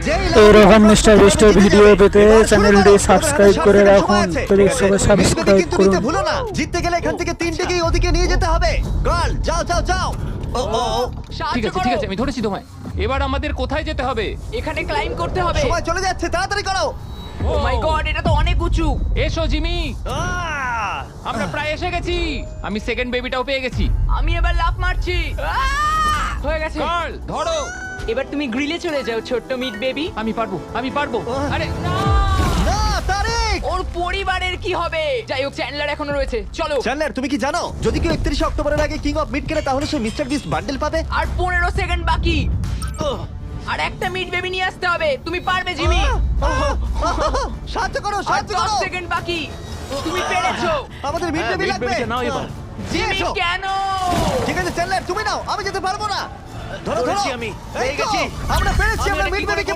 এরকম mister বিস্টের video পেতে চ্যানেলটি সাবস্ক্রাইব করে রাখুন। প্লিজ সবাই সাবস্ক্রাইব করুন। ভুলো না, জিততে গেলে এখান থেকে তিনটেকেই ওদিকে নিয়ে যেতে হবে। গার্ল, যাও যাও যাও। ও ও ও, ঠিক আছে ঠিক আছে, আমি ধরেছি তোমায়। এবার আমাদের কোথায় যেতে হবে? এখানে ক্লাইম্ব করতে হবে। সময় চলে যাচ্ছে, তাড়াতাড়ি করো। ও মাই গড, এটা তো অনেক উঁচু। এসো জিমি, আহ! আমরা প্রায় এসে গেছি। আমি সেকেন্ড বেবিটাও পেয়ে গেছি। আমি এবার লাফ মারছি। হয়ে গেছে। গার্ল ধরো। এবার তুমি গ্রিলে চলে যাও, ছোট্ট মিট বেবি। আমি পারবো, আমি পারবো। আরে না! না, তারিক। ওর পরিবারের কি হবে? যাই হোক, চ্যান্ডলার এখনো রয়েছে। চলো। চ্যান্ডলার, তুমি কি জানো যদি কেউ 31 অক্টোবরের আগে কিং অফ মিড কেনে তাহলে সে মিস্টার বিস্ট বান্ডেল পাবে? আর 15 সেকেন্ড বাকি। উহ, আর একটা মিট বেবি নিয়ে আসতে হবে। তুমি পারবে জিমি। সাহায্য করো, আর সাহায্য 10 করো। সেকেন্ড বাকি। তুমি পেরেছো। আমাদের মিড বেবি লাগবে। নাও এবার। জিমি এসো। কেন? ঠিক আছে চ্যান্ডলার, তুমি নাও, আমি যেতে পারবো না। ধরো ধরো, ধরেছি আমি, এই পেয়ে তো, গেছি। আমরা পেরেছি, আমি আমরা এটা মিড কি করে বেবিকে